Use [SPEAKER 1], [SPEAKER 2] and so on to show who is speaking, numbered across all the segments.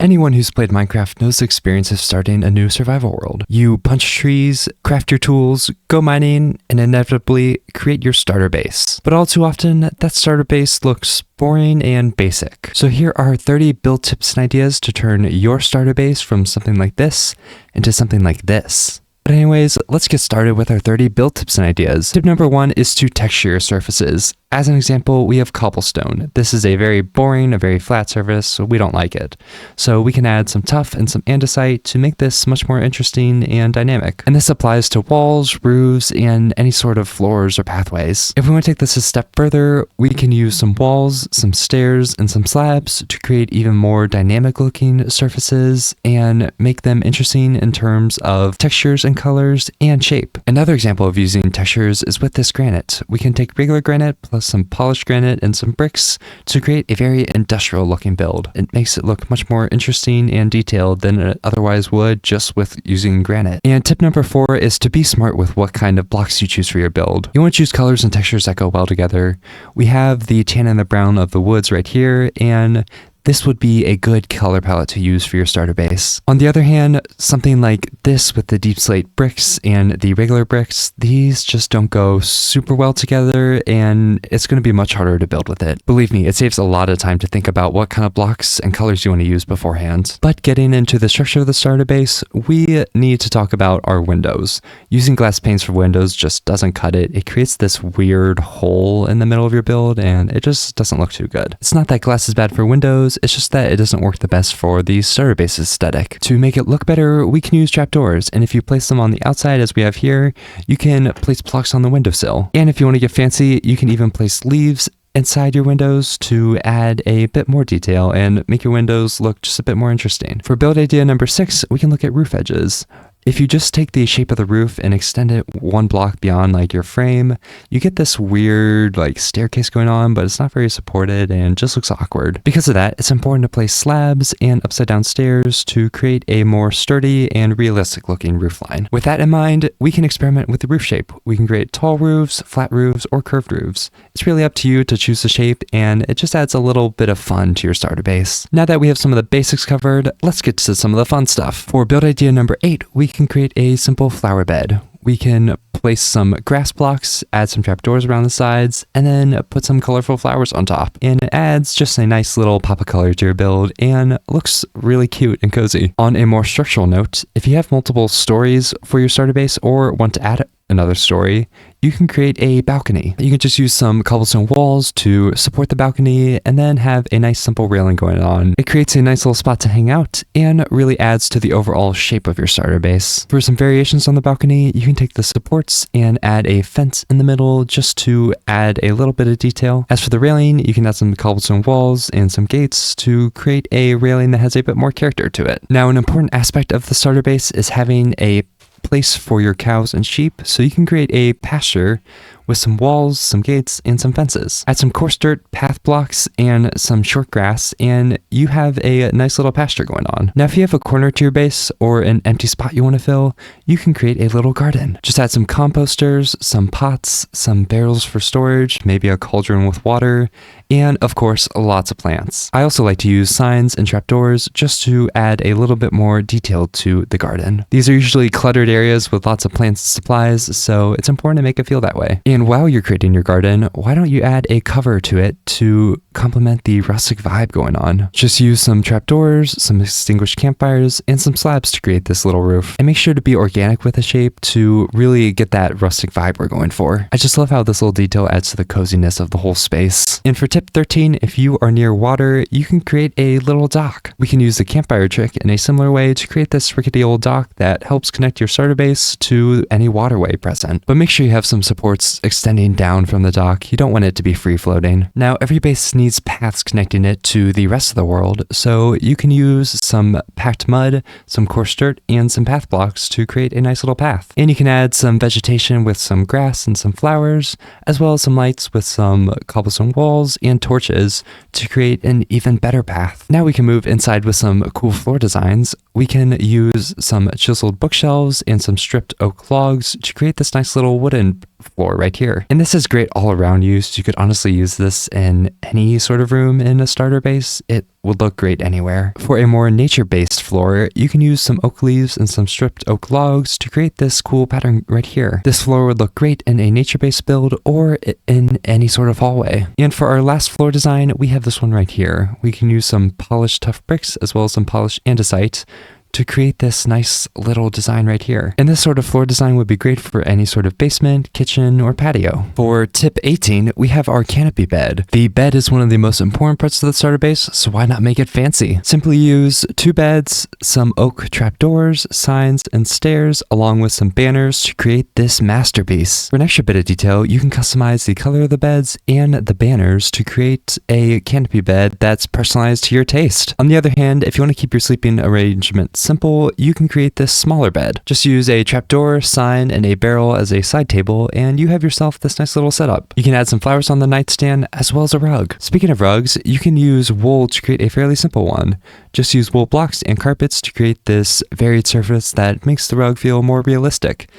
[SPEAKER 1] Anyone who's played Minecraft knows the experience of starting a new survival world. You punch trees, craft your tools, go mining, and inevitably create your starter base. But all too often, that starter base looks boring and basic. So here are 30 build tips and ideas to turn your starter base from something like this into something like this. But anyways, let's get started with our 30 build tips and ideas. Tip number 1 is to texture your surfaces. As an example, we have cobblestone. This is a very boring, a very flat surface, so we don't like it. So we can add some tuff and some andesite to make this much more interesting and dynamic. And this applies to walls, roofs, and any sort of floors or pathways. If we want to take this a step further, we can use some walls, some stairs, and some slabs to create even more dynamic looking surfaces and make them interesting in terms of textures and colors and shape. Another example of using textures is with this granite. We can take regular granite plus some polished granite and some bricks to create a very industrial looking build. It makes it look much more interesting and detailed than it otherwise would just with using granite. And tip number 4 is to be smart with what kind of blocks you choose for your build. You want to choose colors and textures that go well together. We have the tan and the brown of the woods right here, and this would be a good color palette to use for your starter base. On the other hand, something like this with the deep slate bricks and the regular bricks, these just don't go super well together, and it's going to be much harder to build with it. Believe me, it saves a lot of time to think about what kind of blocks and colors you want to use beforehand. But getting into the structure of the starter base, we need to talk about our windows. Using glass panes for windows just doesn't cut it. It creates this weird hole in the middle of your build, and it just doesn't look too good. It's not that glass is bad for windows, it's just that it doesn't work the best for the starter base aesthetic. To make it look better, we can use trapdoors, and if you place them on the outside as we have here, you can place blocks on the windowsill. And if you want to get fancy, you can even place leaves inside your windows to add a bit more detail and make your windows look just a bit more interesting. For build idea number 6, we can look at roof edges. If you just take the shape of the roof and extend it one block beyond like your frame, you get this weird like staircase going on, but it's not very supported and just looks awkward. Because of that, it's important to place slabs and upside down stairs to create a more sturdy and realistic looking roof line. With that in mind, we can experiment with the roof shape. We can create tall roofs, flat roofs, or curved roofs. It's really up to you to choose the shape, and it just adds a little bit of fun to your starter base. Now that we have some of the basics covered, let's get to some of the fun stuff. For build idea number 8, we can create a simple flower bed. We can place some grass blocks, add some trapdoors around the sides, and then put some colorful flowers on top. And it adds just a nice little pop of color to your build and looks really cute and cozy. On a more structural note, if you have multiple stories for your starter base or want to add another story, you can create a balcony. You can just use some cobblestone walls to support the balcony and then have a nice simple railing going on. It creates a nice little spot to hang out and really adds to the overall shape of your starter base. For some variations on the balcony, you can take the supports and add a fence in the middle just to add a little bit of detail. As for the railing, you can add some cobblestone walls and some gates to create a railing that has a bit more character to it. Now, an important aspect of the starter base is having a place for your cows and sheep, so you can create a pasture with some walls, some gates, and some fences. Add some coarse dirt, path blocks, and some short grass, and you have a nice little pasture going on. Now, if you have a corner to your base or an empty spot you want to fill, you can create a little garden. Just add some composters, some pots, some barrels for storage, maybe a cauldron with water, and of course, lots of plants. I also like to use signs and trapdoors just to add a little bit more detail to the garden. These are usually cluttered areas with lots of plants and supplies, so it's important to make it feel that way. And while you're creating your garden, why don't you add a cover to it to complement the rustic vibe going on? Just use some trapdoors, some extinguished campfires, and some slabs to create this little roof. And make sure to be organic with the shape to really get that rustic vibe we're going for. I just love how this little detail adds to the coziness of the whole space. And for tip 13, if you are near water, you can create a little dock. We can use the campfire trick in a similar way to create this rickety old dock that helps connect your starter base to any waterway present. But make sure you have some supports extending down from the dock. You don't want it to be free floating. Now, every base needs paths connecting it to the rest of the world, so you can use some packed mud, some coarse dirt, and some path blocks to create a nice little path. And you can add some vegetation with some grass and some flowers, as well as some lights with some cobblestone walls and torches to create an even better path. Now we can move inside with some cool floor designs. We can use some chiseled bookshelves and some stripped oak logs to create this nice little wooden floor right right here. And this is great all around use. You could honestly use this in any sort of room in a starter base. It would look great anywhere. For a more nature-based floor, you can use some oak leaves and some stripped oak logs to create this cool pattern right here. This floor would look great in a nature-based build or in any sort of hallway. And for our last floor design, we have this one right here. We can use some polished tough bricks as well as some polished andesite to create this nice little design right here. And this sort of floor design would be great for any sort of basement, kitchen, or patio. For tip 18, we have our canopy bed. The bed is one of the most important parts of the starter base, so why not make it fancy? Simply use 2 beds, some oak trapdoors, signs, and stairs, along with some banners to create this masterpiece. For an extra bit of detail, you can customize the color of the beds and the banners to create a canopy bed that's personalized to your taste. On the other hand, if you want to keep your sleeping arrangement simple, you can create this smaller bed. Just use a trapdoor, sign, and a barrel as a side table, and you have yourself this nice little setup. You can add some flowers on the nightstand as well as a rug. Speaking of rugs, you can use wool to create a fairly simple one. Just use wool blocks and carpets to create this varied surface that makes the rug feel more realistic.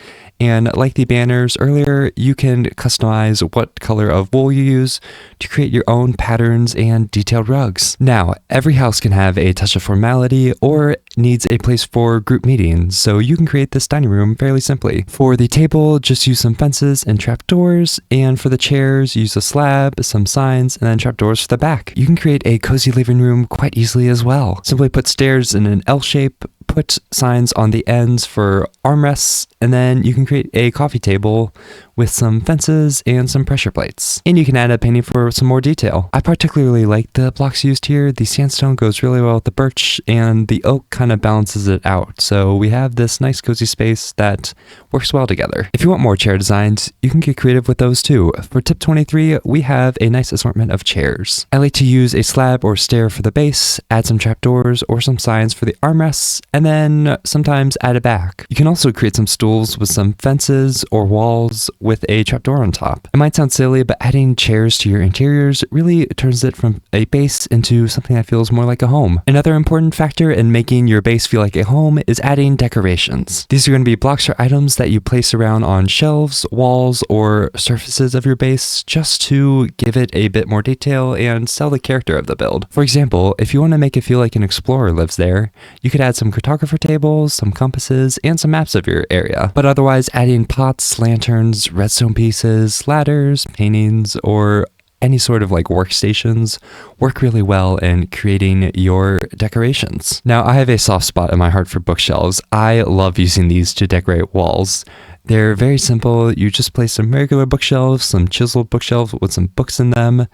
[SPEAKER 1] And like the banners earlier, you can customize what color of wool you use to create your own patterns and detailed rugs. Now, every house can have a touch of formality or needs a place for group meetings, so you can create this dining room fairly simply. For the table, just use some fences and trapdoors, and for the chairs, use a slab, some signs, and then trapdoors for the back. You can create a cozy living room quite easily as well. Simply put stairs in an L shape, put signs on the ends for armrests, and then you can create a coffee table with some fences and some pressure plates. And you can add a painting for some more detail. I particularly like the blocks used here. The sandstone goes really well with the birch, and the oak kind of balances it out. So we have this nice cozy space that works well together. If you want more chair designs, you can get creative with those too. For tip 23, we have a nice assortment of chairs. I like to use a slab or stair for the base, add some trapdoors or some signs for the armrests, and then sometimes add a back. You can also create some stools with some fences or walls with a trapdoor on top. It might sound silly, but adding chairs to your interiors really turns it from a base into something that feels more like a home. Another important factor in making your base feel like a home is adding decorations. These are going to be blocks or items that you place around on shelves, walls, or surfaces of your base just to give it a bit more detail and sell the character of the build. For example, if you want to make it feel like an explorer lives there, you could add some cartographer tables, some compasses, and some maps of your area. But otherwise, adding pots, lanterns, redstone pieces, ladders, paintings, or any sort of like workstations work really well in creating your decorations. Now, I have a soft spot in my heart for bookshelves. I love using these to decorate walls. They're very simple. You just place some regular bookshelves, some chiseled bookshelves with some books in them,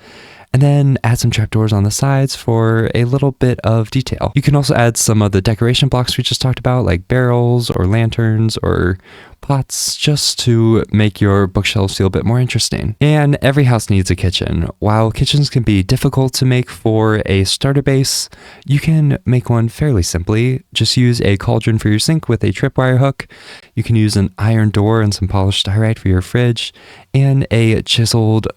[SPEAKER 1] and then add some trapdoors on the sides for a little bit of detail. You can also add some of the decoration blocks we just talked about, like barrels or lanterns or pots, just to make your bookshelves feel a bit more interesting. And every house needs a kitchen. While kitchens can be difficult to make for a starter base, you can make one fairly simply. Just use a cauldron for your sink with a tripwire hook. You can use an iron door and some polished diorite for your fridge, and a chiseled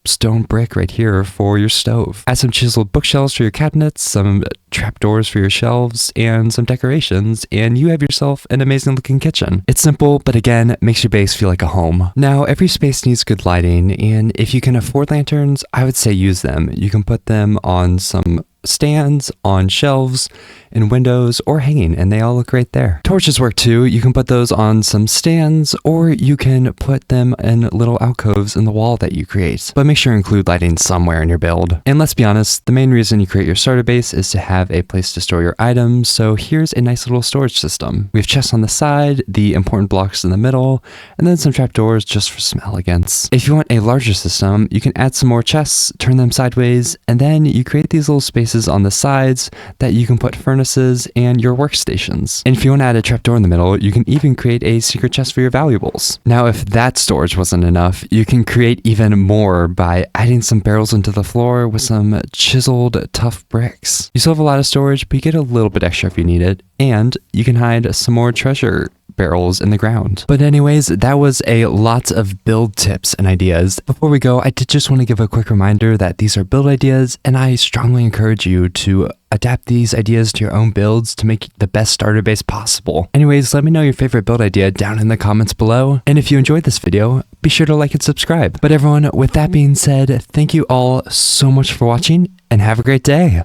[SPEAKER 1] stone brick right here for your stove. Add some chiseled bookshelves for your cabinets, some trapdoors for your shelves, and some decorations, and you have yourself an amazing looking kitchen. It's simple, but again, makes your base feel like a home. Now, every space needs good lighting, and if you can afford lanterns, I would say use them. You can put them on some stands, on shelves, in windows, or hanging, and they all look great there. Torches work too. You can put those on some stands, or you can put them in little alcoves in the wall that you create. But make sure to include lighting somewhere in your build. And let's be honest, the main reason you create your starter base is to have a place to store your items, so here's a nice little storage system. We have chests on the side, the important blocks in the middle, and then some trapdoors just for some elegance. If you want a larger system, you can add some more chests, turn them sideways, and then you create these little spaces on the sides that you can put furnaces and your workstations. And if you want to add a trapdoor in the middle, you can even create a secret chest for your valuables. Now, if that storage wasn't enough, you can create even more by adding some barrels into the floor with some chiseled tough bricks. You still have a lot of storage, but you get a little bit extra if you need it. and you can hide some more treasure barrels in the ground. But anyways, that was a lot of build tips and ideas. Before we go, I did just want to give a quick reminder that these are build ideas, and I strongly encourage you to adapt these ideas to your own builds to make the best starter base possible. Anyways, let me know your favorite build idea down in the comments below, and if you enjoyed this video, be sure to like and subscribe. But everyone, with that being said, thank you all so much for watching, and have a great day.